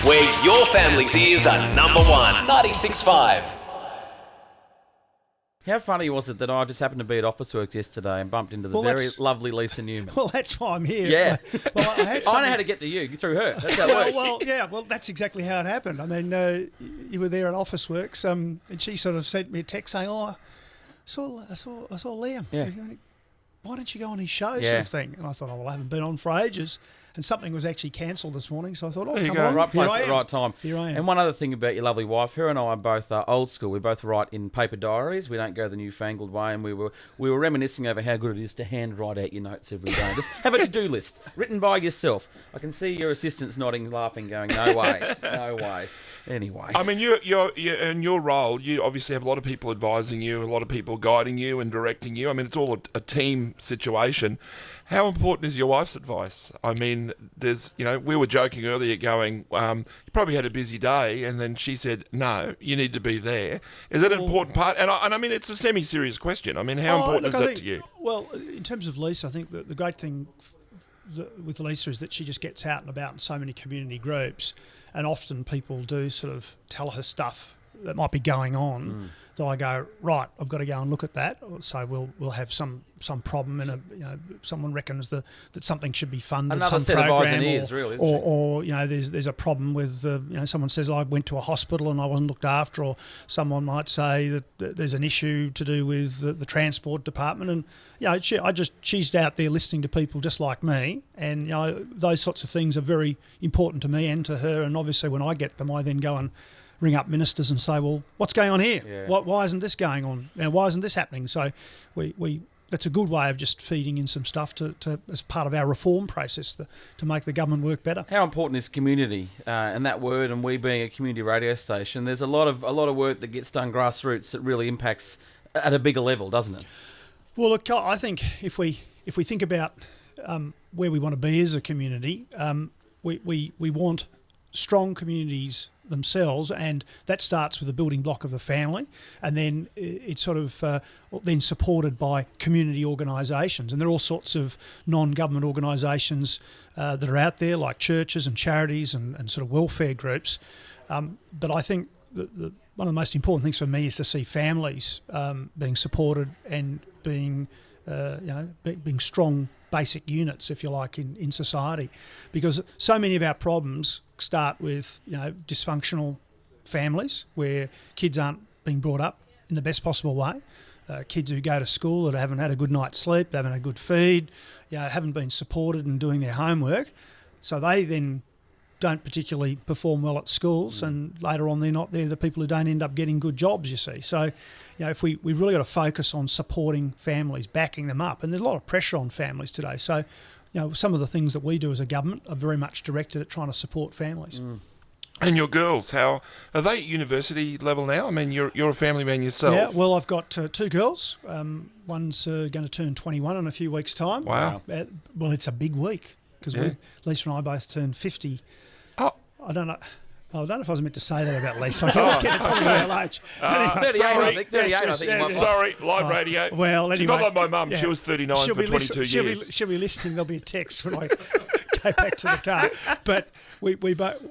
where your family's ears are number one. 96.5. How funny was it that I just happened to be at Officeworks yesterday and bumped into the very lovely Lisa Newman? Well, that's why I'm here. Yeah. Well, I know how to get to you through her. That's how it works. Well, that's exactly how it happened. I mean, you were there at Officeworks, and she sort of sent me a text saying, "Oh, I saw Liam. Yeah. Why don't you go on his show?" Yeah. Sort of thing. And I thought, I haven't been on for ages. And something was actually cancelled this morning, so I thought, There you come go. on. Right place at the right time. Here I am. And one other thing about your lovely wife, her and I are both old school. We both write in paper diaries. We don't go the newfangled way. And we were reminiscing over how good it is to hand write out your notes every day. Just have a to-do list written by yourself. I can see your assistants nodding, laughing, going, "No way, no way." Anyway, I mean, you're in your role. You obviously have a lot of people advising you, a lot of people guiding you and directing you. I mean, it's all a team situation. How important is your wife's advice? I mean, we were joking earlier, going, you probably had a busy day, and then she said, "No, you need to be there." Is that an important part? And I mean, it's a semi-serious question. I mean, how important is that to you? Well, in terms of Lisa, I think the great thing with Lisa is that she just gets out and about in so many community groups, and often people do sort of tell her stuff that might be going on. That I go, right, I've got to go and look at that. So we'll have some problem, and someone reckons that something should be funded. Another some set of eyes program, and ears, really. Or there's a problem with someone says I went to a hospital and I wasn't looked after, or someone might say that there's an issue to do with the transport department, and she's out there listening to people just like me, and those sorts of things are very important to me and to her. And obviously, when I get them, I then go and ring up ministers and say, well, what's going on here? Yeah. Why isn't this going on? Why isn't this happening? So we that's a good way of just feeding in some stuff to as part of our reform process to make the government work better. How important is community and that word? And we being a community radio station, there's a lot of work that gets done grassroots that really impacts at a bigger level, doesn't it? Well, look, I think if we think about where we want to be as a community, we want strong communities themselves, and that starts with the building block of the family, and then it's sort of then supported by community organisations, and there are all sorts of non-government organisations that are out there, like churches and charities and sort of welfare groups, but I think one of the most important things for me is to see families being supported and being strong basic units, if you like, in society, because so many of our problems start with dysfunctional families where kids aren't being brought up in the best possible way. Kids who go to school that haven't had a good night's sleep, haven't had a good feed, haven't been supported in doing their homework, so they then don't particularly perform well at schools, and later on they're the people who don't end up getting good jobs, you see. So, if we've really got to focus on supporting families, backing them up, and there's a lot of pressure on families today. So, some of the things that we do as a government are very much directed at trying to support families. And your girls, how are they at university level now? I mean, you're a family man yourself. Yeah, well, I've got two girls. One's going to turn 21 in a few weeks' time. Wow. Well, it's a big week because Lisa and I both turned 50. Oh. I don't know if I was meant to say that about Lisa. I was getting to talk about her age. Anyway, 38, I think. You might Sorry, live radio. Well, anyway. She's not like my mum. Yeah. She was 39 for 22 years. She'll be listening. There'll be a text when I go back to the car. But we both...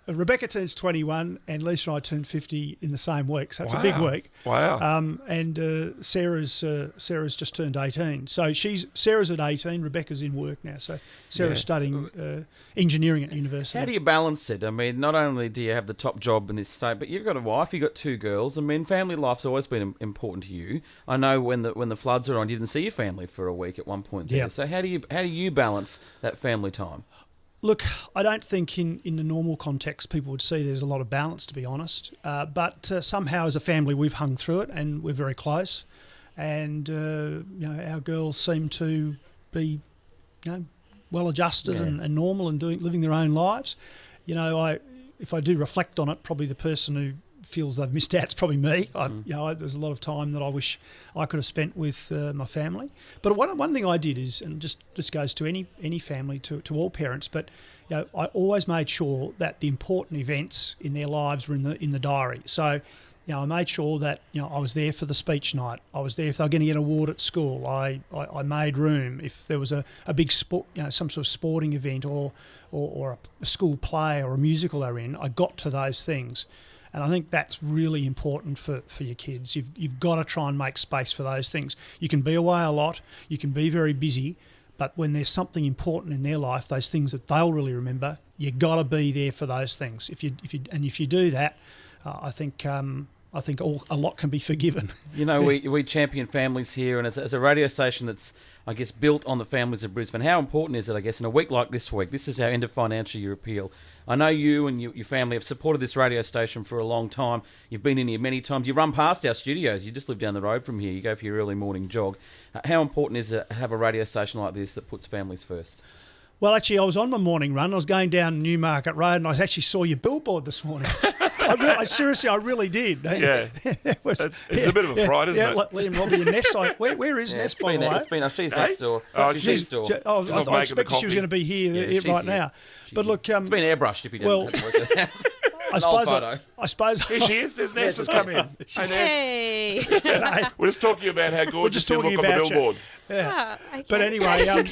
Rebecca turns 21 and Lisa and I turned 50 in the same week, so it's a big week. Wow. And Sarah's just turned 18. So Sarah's at 18, Rebecca's in work now. So Sarah's studying engineering at university. How do you balance it? I mean, not only do you have the top job in this state, but you've got a wife, you've got two girls. I mean, family life's always been important to you. I know when the floods are on, you didn't see your family for a week at one point there. Yeah. So how do you balance that family time? Look, I don't think in the normal context people would see there's a lot of balance, to be honest. But somehow as a family we've hung through it and we're very close. And, our girls seem to be, well adjusted and normal and living their own lives. If I do reflect on it, probably the person who feels they've missed out is probably me. There's a lot of time that I wish I could have spent with my family. But one thing I did is, and this goes to any family, to all parents, but I always made sure that the important events in their lives were in the diary. So I made sure that I was there for the speech night. I was there if they were going to get an award at school. I made room if there was a big sport, some sort of sporting event or a school play or a musical they're in. I got to those things, and I think that's really important for your kids. You've got to try and make space for those things. You can be away a lot. You can be very busy. But when there's something important in their life, those things that they'll really remember, you got to be there for those things. If you do that, I think a lot can be forgiven. We champion families here, and as a radio station that's, I guess, built on the families of Brisbane, how important is it, I guess, in a week like this week? This is our end of financial year appeal. I know you and your family have supported this radio station for a long time. You've been in here many times. You've run past our studios. You just live down the road from here. You go for your early morning jog. How important is it to have a radio station like this that puts families first? Well, actually, I was on my morning run. I was going down Newmarket Road, and I actually saw your billboard this morning. I really did. Yeah, it's a bit of a fright, isn't it? Liam, Robbie, and Ness. Where is Ness, by the way? She's next door. She's next door. I expected she was going to be here right now. But look, it's been airbrushed if you didn't have to work it out. I suppose. Here she is. There's Ness has come in. Hey. We're just talking about how gorgeous you look on the billboard. Yeah. Okay. But anyway,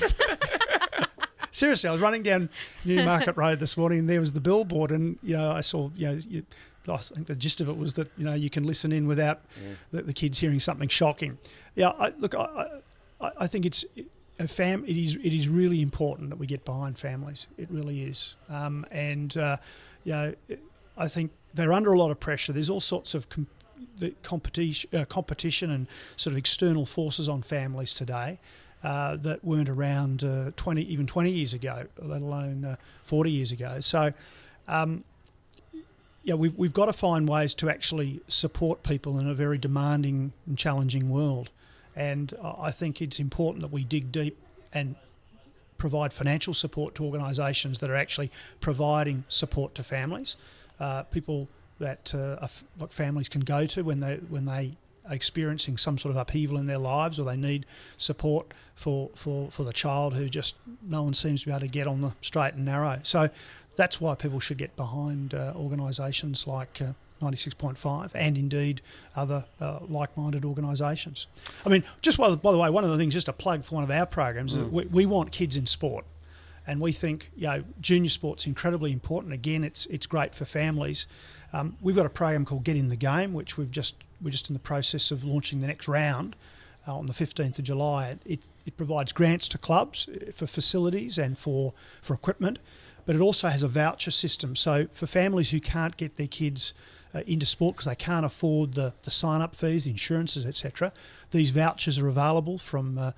seriously, I was running down Newmarket Road this morning, and there was the billboard, and I saw I think the gist of it was that you can listen in without the kids hearing something shocking. Yeah, I think it is really important that we get behind families. It really is, I think they're under a lot of pressure. There's all sorts of competition and sort of external forces on families today that weren't around 20 years ago, let alone 40 years ago. So. We've got to find ways to actually support people in a very demanding and challenging world. And I think it's important that we dig deep and provide financial support to organisations that are actually providing support to families, people that families can go to when they are experiencing some sort of upheaval in their lives, or they need support for the child who just no one seems to be able to get on the straight and narrow. So that's why people should get behind organisations like 96.5 and indeed other like-minded organisations. I mean, just by the way, one of the things, just a plug for one of our programs, is we want kids in sport. And we think junior sport's incredibly important. Again, it's great for families. We've got a program called Get in the Game, which we're just in the process of launching the next round on the 15th of July. It provides grants to clubs for facilities and for equipment, but it also has a voucher system. So for families who can't get their kids into sport because they can't afford the sign-up fees, the insurances, etc., these vouchers are available from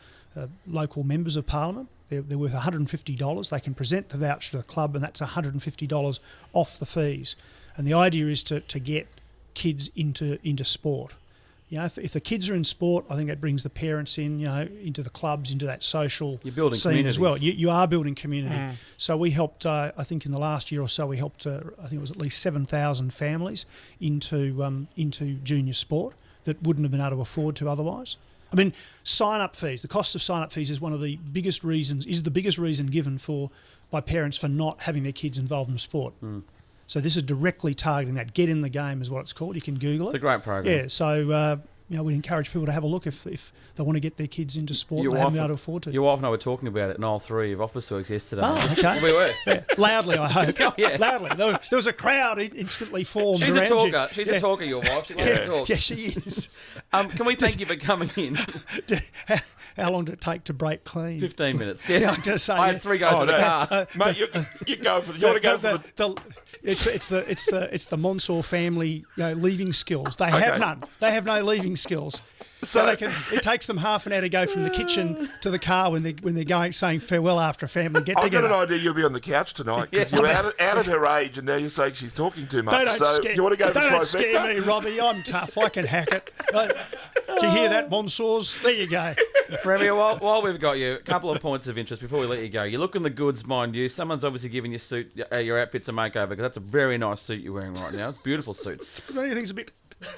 local members of Parliament. They're worth $150. They can present the voucher to the club, and that's $150 off the fees. And the idea is to get kids into sport. If the kids are in sport, I think that brings the parents in, into the clubs, into that social scene as well. You are building community. So we helped, I think in the last year or so, we helped, I think it was at least 7,000 families into junior sport that wouldn't have been able to afford to otherwise. I mean, sign-up fees, the cost of sign-up fees is one of the biggest reasons, is the biggest reason given by parents for not having their kids involved in sport. So this is directly targeting that. Get in the Game is what it's called. You can Google it. It's a great program. Yeah, so we encourage people to have a look if they want to get their kids into sport and they haven't been able to afford to. Your wife and I were talking about it in aisle 3 of Officeworks yesterday. Oh, okay. We were. Yeah. Loudly, I hope. Oh, yeah. Loudly. There was a crowd instantly formed She's around a talker. you. She's a talker, your wife. She loves to talk. Yeah, she is. Can we thank you for coming in? How long did it take to break clean? 15 minutes. Yeah, Yeah, I'm going to say. I had 3 goes in the car. Mate, you go for you want to go for the. It's the Monsor family leaving skills. They have none. They have no leaving skills. So it takes them half an hour to go from the kitchen to the car when they're going saying farewell after a family get together. I've got an idea you'll be on the couch tonight because you're out at her age and now you're saying she's talking too much. You want to go for Don't scare me, Robbie. I'm tough. I can hack it. Did you hear that, Monsors? There you go. Premier, while we've got you, a couple of points of interest before we let you go. You're looking the goods, mind you. Someone's obviously giving your suit, your outfits a makeover because that's a very nice suit you're wearing right now. It's a beautiful suit. Anything's a bit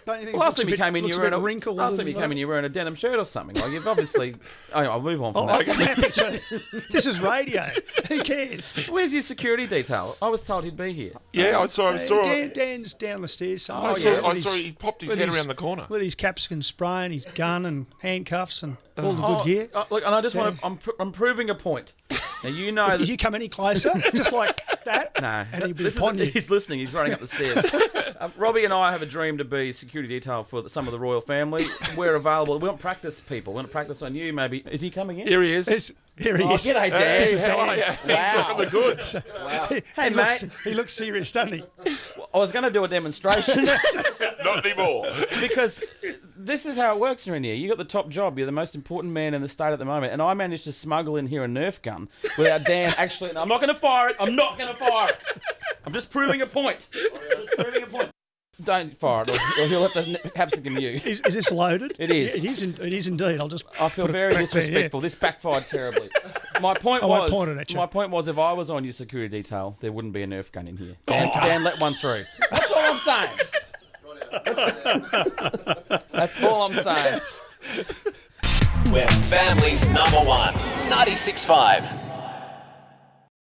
Don't you think Last time you came in, you were in a wrinkle. Last time you came in, you were in a denim shirt or something. Like you've obviously. Oh, I'll move on from that. This is radio. Who cares? Where's your security detail? I was told he'd be here. Yeah, I saw. Dan's down the stairs. I saw he popped his head around the corner. With his capsicum spray and his gun and handcuffs and all the good gear. Look, and I just want to. I'm proving a point. Now you know. If you come any closer, just like that, no, and he'll be upon you. He's listening. He's running up the stairs. Robbie and I have a dream to be security detail for some of the royal family. We're available. We want practice people. We want to practice on you. Maybe is he coming in? Here he is. Here he is. G'day, Dan. This is Dan. Wow. Look at the goods. Wow. Hey, mate. He looks serious, doesn't he? I was going to do a demonstration. Not anymore. Because this is how it works around here. You got the top job. You're the most important man in the state at the moment. And I managed to smuggle in here a Nerf gun without Dan actually... No, I'm not going to fire it. I'm not going to fire it. I'm just proving a point. Don't fire it, or he'll have to capsicum you. Is this loaded? It is. Yeah, it is indeed. I'll just. I feel very disrespectful. This backfired terribly. My point won't point it at you. My point was, if I was on your security detail, there wouldn't be a Nerf gun in here. Dan let one through. That's all I'm saying. That's all I'm saying. We're family's number one. 96.5.